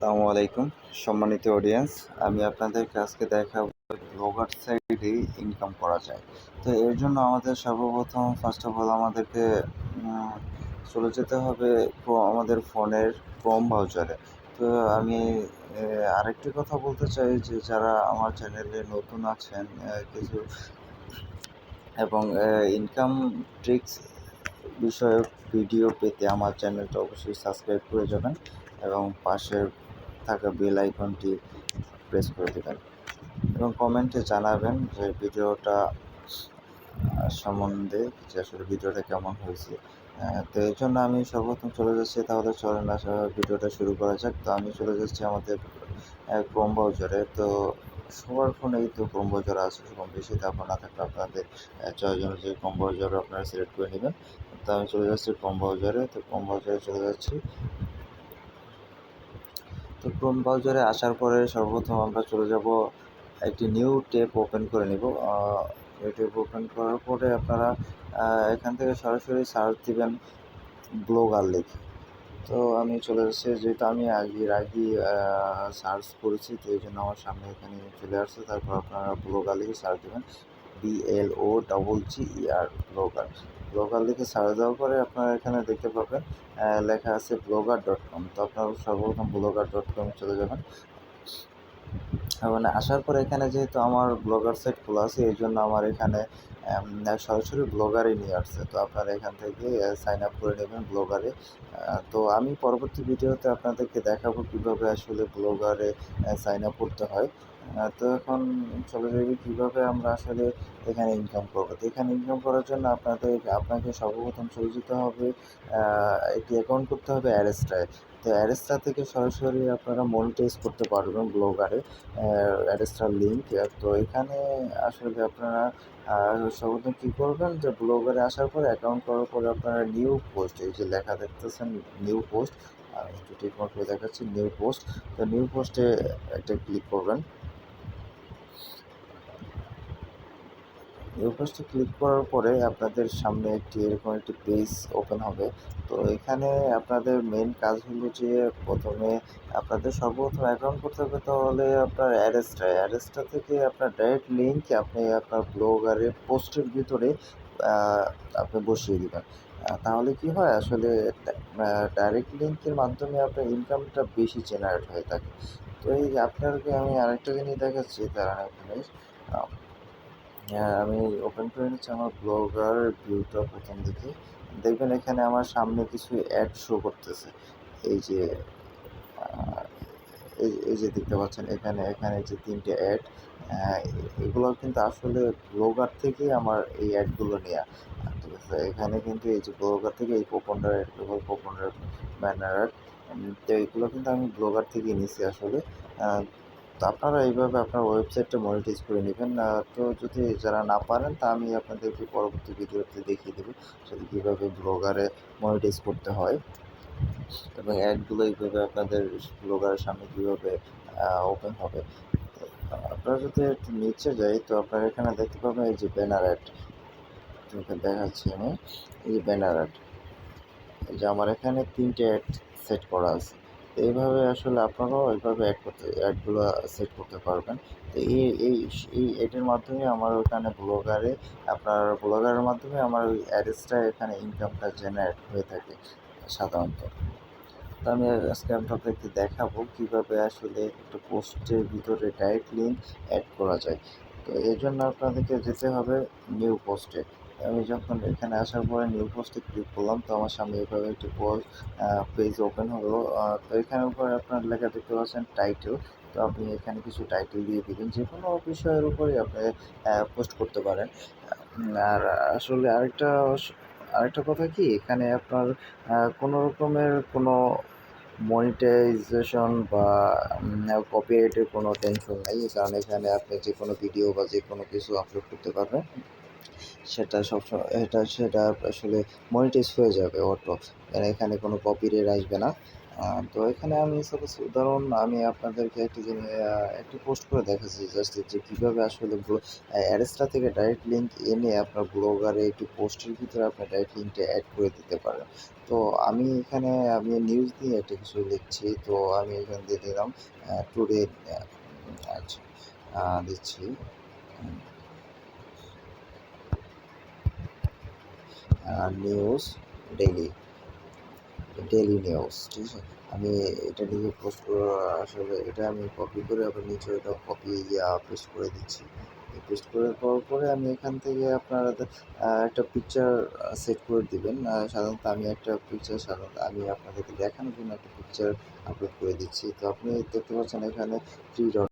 আসসালামু আলাইকুম সম্মানিত অডিয়েন্স। আমি আপনাদেরকে আজকে দেখাবো ব্লগার সাইটে ইনকাম করা যায়। তো এর জন্য আমাদের সর্বপ্রথম ফার্স্ট অফ অল আমাদেরকে চলে যেতে হবে আমাদের ফোনের ক্রোম ব্রাউজারে। তো আমি আরেকটি কথা বলতে চাই যে যারা আমার চ্যানেলে নতুন আছেন কিছু এবং ইনকাম ট্রিক্স বিষয়ক ভিডিও পেতে আমার চ্যানেলটা অবশ্যই সাবস্ক্রাইব করে যাবেন এবং পাশের থাকা বেল আইকনটি প্রেস করে দেবেন এবং কমেন্টে জানাবেন যে ভিডিওটা সম্বন্ধে যে আসলে ভিডিওটা কেমন হয়েছে। তো এই জন্য আমি সর্বপ্রথম চলে যাচ্ছি, তাহলে চলেন ভিডিওটা শুরু করা যাক। তো আমি চলে যাচ্ছি আমাদের ক্রোম ব্রাউজারে। তো সবার ফোনেই তো ক্রোম ব্রাউজার আছে, কম বেশি তারপর না থাকলে আপনাদের চয়েস অনুযায়ী ক্রোম ব্রাউজার আপনারা সিলেক্ট করে নেবেন। তো আমি চলে যাচ্ছি ক্রোম ব্রাউজারে। তো ক্রোম ব্রাউজারে চলে যাচ্ছি। তো ক্রোম ব্রাউজারে আসার পরে সর্বপ্রথম আমরা চলে যাব, একটি নিউ ট্যাব ওপেন করে নিব। নিউ ট্যাব ওপেন করার পরে আপনারা এখান থেকে সরাসরি সার্চ দিবেন ব্লগার লিখে। তো আমি চলে যাচ্ছি, যেহেতু আমি আগেই সার্চ করেছি, তো এই জন্য আমার সামনে এখানে চলে আসছে। তারপর আপনারা ব্লগার লিখে সার্চ দেবেন, BLOGGER ব্লগার। ব্লগার লিখে সার্চ দেওয়ার পরে আপনারা এখানে দেখতে পাবেন লেখা আছে blogger.com। তো আপনারা সর্বপ্রথম blogger.com চলে যাবেন। মানে আসার পরে এখানে যেহেতু আমার ব্লগার সাইট খোলা আছে, এই জন্য আমার এখানে সরাসরি ব্লগারই নিয়ে আসছে। তো আপনারা এখান থেকে সাইন আপ করে নেবেন ব্লগারে। তো আমি পরবর্তী ভিডিওতে আপনাদেরকে দেখাবো কীভাবে আসলে ব্লগারে সাইন আপ করতে হয়। তো এখন চলে যাবে কীভাবে আমরা আসলে এখানে ইনকাম করবো। তো এখানে ইনকাম করার জন্য আপনাকে সর্বপ্রথম চলে যেতে হবে, একটি অ্যাকাউন্ট করতে হবে অ্যাডস্টায়। তো অ্যাডস্টা থেকে সরাসরি আপনারা মনিটাইজ করতে পারবেন ব্লগারে, অ্যাডস্টার লিঙ্ক। তো এখানে আসলে আপনারা সর্বপ্রথম কী করবেন, যে ব্লগারে আসার পরে অ্যাকাউন্ট করার পরে আপনারা নিউ পোস্ট, এই যে লেখা দেখতেছেন নিউ পোস্ট, আমি একটু ঠিকমতো করে দেখাচ্ছি নিউ পোস্ট। তো নিউ পোস্টে একটা ক্লিক করবেন। নিউ পোস্টে ক্লিক করার পরে আপনাদের সামনে এরকম একটি পেজ ওপেন হবে। তো এখানে আপনাদের মেন কাজ হলো যে প্রথমে আপনাদের সর্বপ্রথম অ্যাকাউন্ট করতে হবে, তাহলে আপনার অ্যাড্রেসটা থেকে আপনার ডাইরেক্ট লিঙ্ক আপনি আপনার ব্লগারের পোস্টের ভিতরে আপনি বসিয়ে দেবেন। তাহলে কি হয়, আসলে ডাইরেক্ট লিঙ্কের মাধ্যমে আপনার ইনকামটা বেশি জেনারেট হয়ে থাকে। তো এই আপনাকে আমি আরেকটা জিনিস দেখাচ্ছি, দাঁড়ান এখানে আমি ওপেন করে নিচ্ছি আমার ব্লগার ভিউটা। প্রথম দিকে দেখবেন এখানে আমার সামনে কিছু অ্যাড শো করতেছে। এই যে এই যে দেখতে পাচ্ছেন এখানে যে 3টে অ্যাড, এগুলো কিন্তু আসলে ব্লগার থেকেই আমার এই অ্যাডগুলো নেওয়া। ঠিক আছে, এখানে কিন্তু এই যে ব্লগার থেকে এই কোপনটার অ্যাড, কোপনটার ব্যানার অ্যাড, তো এগুলো কিন্তু আমি ব্লগার থেকেই নিছি আসলে। তো আপনারা এইভাবে আপনার ওয়েবসাইটটা মনিটাইজ করে নেবেন। তো যদি যারা না পারেন, তা আমি আপনাদেরকে পরবর্তী ভিডিওতে দেখিয়ে দেবো সেটা কীভাবে ব্লগারে মনিটাইজ করতে হয় এবং অ্যাডগুলো এইভাবে আপনাদের ব্লগারের সামনে কীভাবে ওপেন হবে। আপনারা যদি একটু নিচে যাই, তো আপনারা এখানে দেখতে পাবেন এই যে ব্যানার অ্যাড, দেখাচ্ছি আমি। এই যে ব্যানার অ্যাড, এই যে আমার এখানে 3টে অ্যাড সেট করা আছে। এইভাবে আসলে আপনারাও এইভাবে অ্যাডগুলো সেট করতে পারবেন। তো এই অ্যাডের মাধ্যমে আমার ওখানে ব্লগারের মাধ্যমে আমার ওই অ্যাডসটা এখানে ইনকামটা জেনারেট হয়ে থাকে সাধারণত। তো আমি আজকে আপনাদেরকে দেখাবো কীভাবে আসলে একটা পোস্টের ভিতরে ডাইরেক্ট লিঙ্ক অ্যাড করা যায়। তো এর জন্য আপনাদেরকে যেতে হবে নিউ পোস্টে। আমি যখন এখানে আসার পরে নিউ পোস্টে ক্লিক করলাম, তো আমার সামনে এভাবে একটি পেজ ওপেন হলো। তো এখানের উপরে আপনার লেখা দেখতে পাচ্ছেন টাইটেল। তো আপনি এখানে কিছু টাইটেল দিয়ে দিবেন, যে কোনো বিষয়ের উপরে আপনি পোস্ট করতে পারেন। আর আসলে আরেকটা কথা কি, এখানে আপনার কোনো রকমের কোনো মনিটাইজেশন বা কপিরাইটের কোনো টেনশন নাই, কারণ এখানে আপনি যে কোনো ভিডিও বা যে কোনো কিছু আপলোড করতে পারবেন, সেটা সবসময় সেটা আসলে মনিটাইজ হয়ে যাবে অটো। এখানে কোনো কপিরাইট আসবে না। তো এখানে আমি সাপোজ উদাহরণ আমি আপনাদেরকে একটা জিনিস একটি পোস্ট করে দেখাচ্ছি জাস্ট যে কীভাবে আসলে অ্যারেস্টা থেকে ডাইরেক্ট লিঙ্ক এনে আপনার ব্লগারে একটি পোস্টের ভিতরে আপনার ডাইরেক্ট লিঙ্কটা অ্যাড করে দিতে পারেন। তো আমি এখানে আমি নিউজ নিয়ে একটা কিছু লিখছি। তো আমি এখান দিয়ে দিলাম টুডে আচ্ছা দিচ্ছি নিউজ ডেইলি। ডেইলি নিউজ, ঠিক আছে? আমি এটা লিখে পোস্ট আসলে এটা আমি কপি করে আবার নিচে এটা কপি পেস্ট করে দিচ্ছি। পেস্ট করে দেওয়ার পরে আমি এখান থেকে আপনারা একটা পিকচার সেট করে দিবেন। সাধারণত আমি একটা পিকচার আমি আপনাদেরকে দেখানোর জন্য একটা পিকচার আপলোড করে দিচ্ছি। তো আপনি দেখতে পাচ্ছেন এখানে 3 ডট